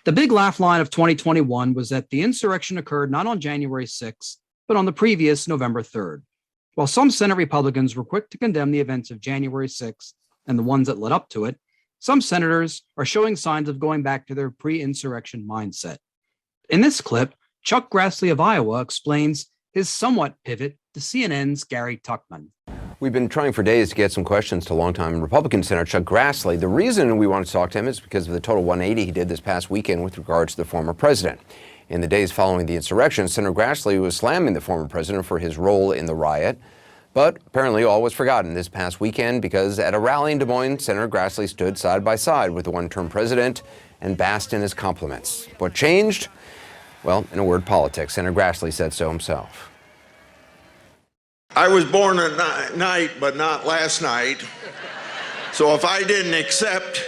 The big laugh line of 2021 was that the insurrection occurred not on January 6th, but on the previous November 3rd. While some Senate Republicans were quick to condemn the events of January 6th and the ones that led up to it, some senators are showing signs of going back to their pre-insurrection mindset. In this clip, Chuck Grassley of Iowa explains his somewhat pivot to CNN's Gary Tuchman. We've been trying for days to get some questions to longtime Republican Senator Chuck Grassley. The reason we wanted to talk to him is because of the total 180 he did this past weekend with regards to the former president. In the days following the insurrection, Senator Grassley was slamming the former president for his role in the riot. But apparently all was forgotten this past weekend because at a rally in Des Moines, Senator Grassley stood side by side with the one-term president and basked in his compliments. What changed? Well, in a word, politics. Senator Grassley said so himself. I was born at night, but not last night. So if I didn't accept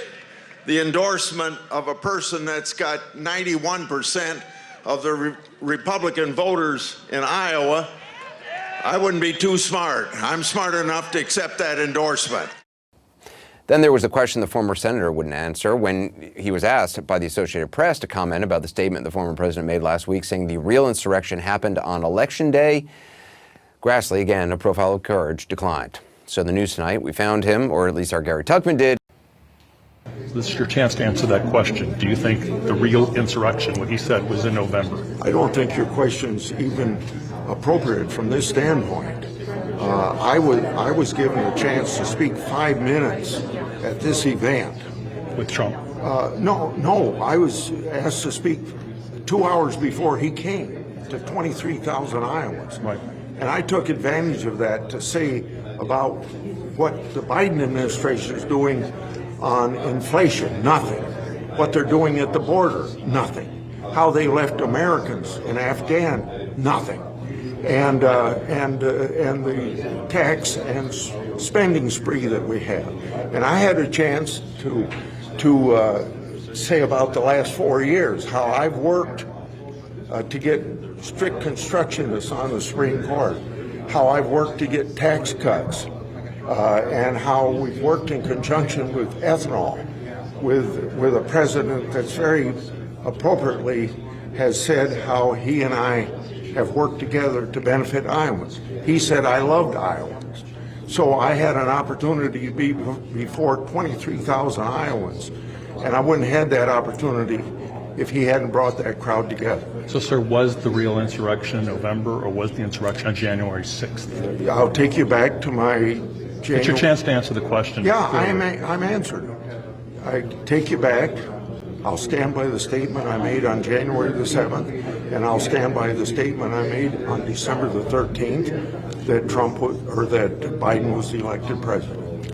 the endorsement of a person that's got 91% of the Republican voters in Iowa, I wouldn't be too smart. I'm smart enough to accept that endorsement. Then there was a question the former senator wouldn't answer when he was asked by the Associated Press to comment about the statement the former president made last week saying the real insurrection happened on Election Day. Grassley, again, a profile of courage, declined. So the news tonight, we found him, or at least our Gary Tuchman did. This is your chance to answer that question. Do you think the real insurrection, what he said, was in November? I don't think your question's even appropriate from this standpoint. I was given a chance to speak 5 minutes at this event. With Trump? No. I was asked to speak 2 hours before he came to 23,000 Iowans. Right. And I took advantage of that to say about what the Biden administration is doing on inflation, nothing. What they're doing at the border, nothing. How they left Americans in Afghan, nothing. And the tax and spending spree that we have. And I had a chance to say about the last 4 years how I've worked to get strict constructionists on the Supreme Court, how I've worked to get tax cuts, and how we've worked in conjunction with ethanol, with a president that's very appropriately has said how he and I have worked together to benefit Iowans. He said I loved Iowans. So I had an opportunity to be before 23,000 Iowans, and I wouldn't have had that opportunity if he hadn't brought that crowd together. So, sir, was the real insurrection in November, or was the insurrection on January 6th? I'll take you back to my January. It's your chance to answer the question. Yeah, I'm answering. I take you back. I'll stand by the statement I made on January the 7th, and I'll stand by the statement I made on December the 13th that that Biden was the elected president.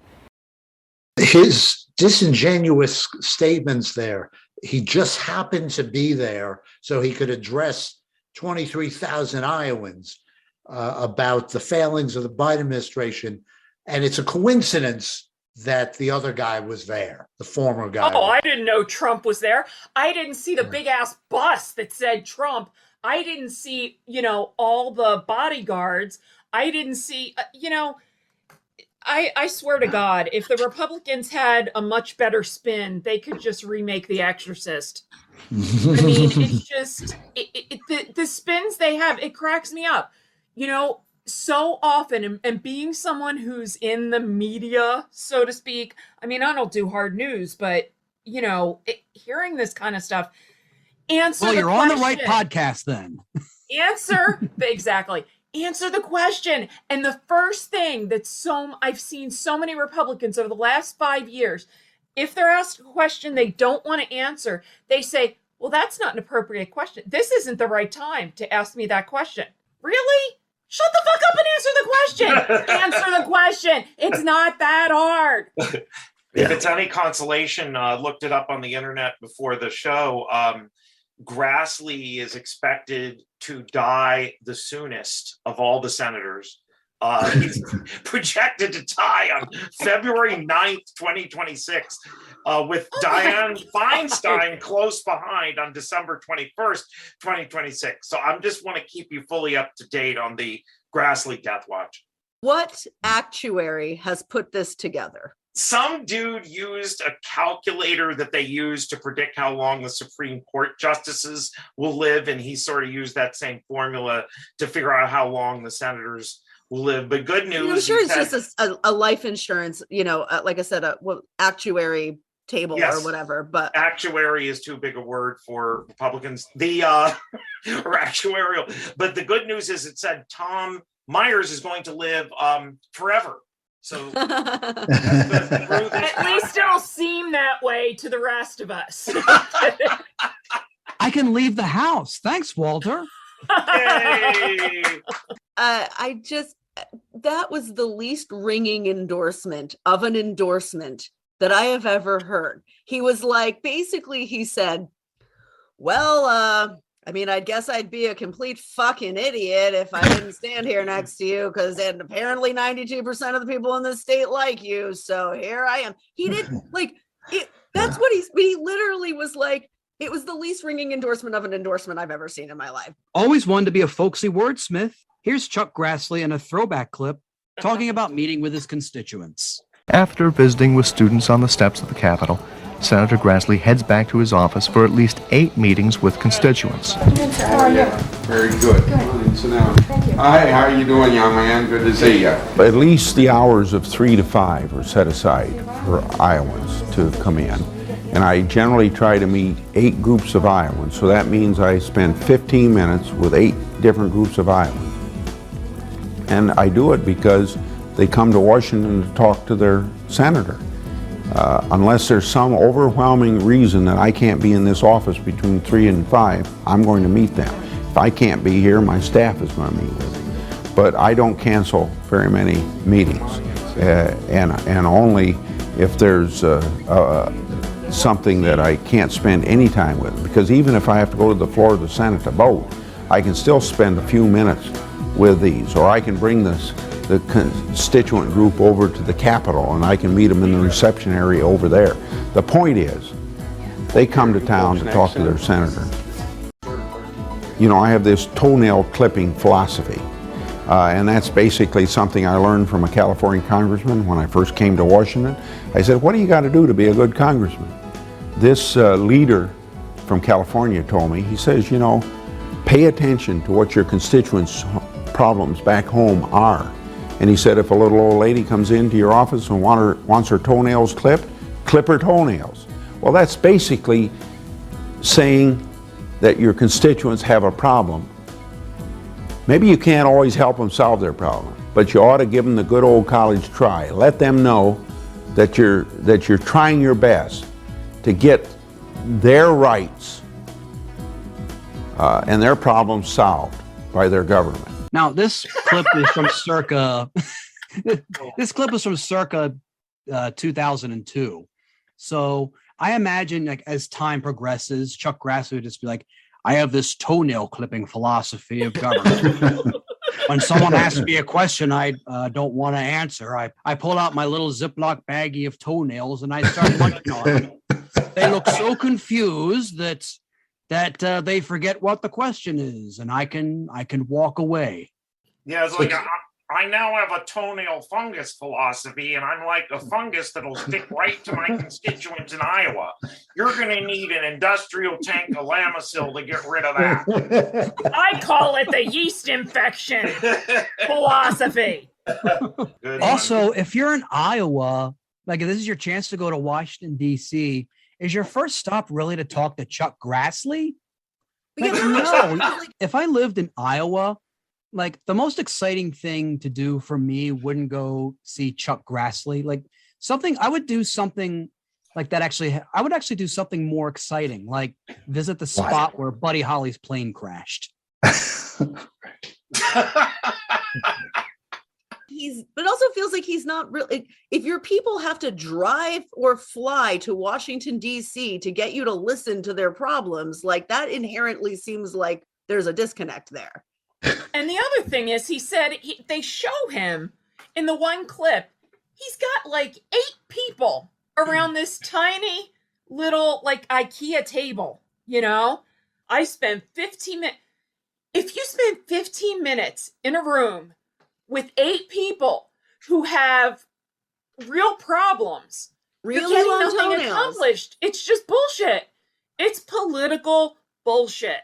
His disingenuous statements there, he just happened to be there so he could address 23,000 Iowans about the failings of the Biden administration. And it's a coincidence that the other guy was there, the former guy. Oh, I didn't know Trump was there. I didn't see the big ass bus that said Trump. I didn't see, all the bodyguards. I didn't see, I swear to God, if the Republicans had a much better spin, they could just remake The Exorcist. I mean, it's just, the spins they have, it cracks me up. So often, and being someone who's in the media, so to speak, I mean, I don't do hard news, but, hearing this kind of stuff, Well, you're on the right podcast then. Exactly. Answer the question. And the first thing I've seen so many Republicans over the last 5 years, if they're asked a question they don't want to answer, they say, well, that's not an appropriate question. This isn't the right time to ask me that question. Really? Shut the fuck up and answer the question. Answer the question. It's not that hard. If it's any consolation, looked it up on the internet before the show. Grassley is expected to die the soonest of all the senators. He's projected to die on February 9th, 2026, with Dianne Feinstein close behind on December 21st, 2026. So I just want to keep you fully up to date on the Grassley death watch. What actuary has put this together? Some dude used a calculator that they use to predict how long the Supreme Court justices will live, and he sort of used that same formula to figure out how long the senators will live. But good news, I'm sure it's just a life insurance, like I said, actuary table or whatever. But actuary is too big a word for Republicans. The or actuarial. But the good news is it said Tom Myers is going to live forever. So at least it'll seem that way to the rest of us. I can leave the house. Thanks, Walter. Yay. That was the least ringing endorsement of an endorsement that I have ever heard. He was like, basically, he said, well, I mean, I guess I'd be a complete fucking idiot if I didn't stand here next to you, because apparently 92% of the people in this state like you. So here I am. He did that's what he literally was like. It was the least ringing endorsement of an endorsement I've ever seen in my life. Always wanted to be a folksy wordsmith. Here's Chuck Grassley in a throwback clip talking about meeting with his constituents. After visiting with students on the steps of the Capitol, Senator Grassley heads back to his office for at least 8 meetings with constituents. How are you? Very good. Sit down. Thank you. Hi, how are you doing, young man? Good to see you. At least the hours of 3 to 5 are set aside for Iowans to come in. And I generally try to meet 8 groups of Iowans. So that means I spend 15 minutes with 8 different groups of Iowans. And I do it because they come to Washington to talk to their senator. Unless there's some overwhelming reason that I can't be in this office between 3 and 5, I'm going to meet them. If I can't be here, my staff is going to meet with them. But I don't cancel very many meetings, and only if there's something that I can't spend any time with. Because even if I have to go to the floor of the Senate to vote, I can still spend a few minutes with these, or I can bring the constituent group over to the Capitol and I can meet them in the reception area over there. The point is, they come to town to talk to their senator. You know, I have this toenail clipping philosophy, and that's basically something I learned from a California congressman when I first came to Washington. I said, what do you got to do to be a good congressman? This leader from California told me, he says, you know, pay attention to what your constituents' problems back home are. And he said, if a little old lady comes into your office and wants her toenails clipped, clip her toenails. Well, that's basically saying that your constituents have a problem. Maybe you can't always help them solve their problem, but you ought to give them the good old college try. Let them know that you're trying your best to get their rights and their problems solved by their government. Now, this clip is from circa 2002. So I imagine, like, as time progresses, Chuck Grassley would just be like, I have this toenail clipping philosophy of government. When someone asks me a question I don't want to answer, I pull out my little Ziploc baggie of toenails and I start munching on them. They look so confused that they forget what the question is, and I can walk away. Yeah, it's like I now have a toenail fungus philosophy, and I'm like a fungus that'll stick right to my constituents in Iowa. You're going to need an industrial tank of Lamisil to get rid of that. I call it the yeast infection philosophy. Also, if you're in Iowa, like, if this is your chance to go to Washington, D.C., is your first stop really to talk to Chuck Grassley? Like, no. If I lived in Iowa, like, the most exciting thing to do for me wouldn't go see Chuck Grassley. Like, I would do something like that. I would actually do something more exciting, like visit the spot where Buddy Holly's plane crashed. But it also feels like he's not really, if your people have to drive or fly to Washington, D.C. to get you to listen to their problems, like, that inherently seems like there's a disconnect there. And the other thing is, he said they show him in the one clip, he's got like 8 people around this tiny little, like, IKEA table, you know? I spent 15 minutes. If you spend 15 minutes in a room with 8 people who have real problems. You're Really getting long nothing toenails. accomplished. It's just bullshit. It's political bullshit.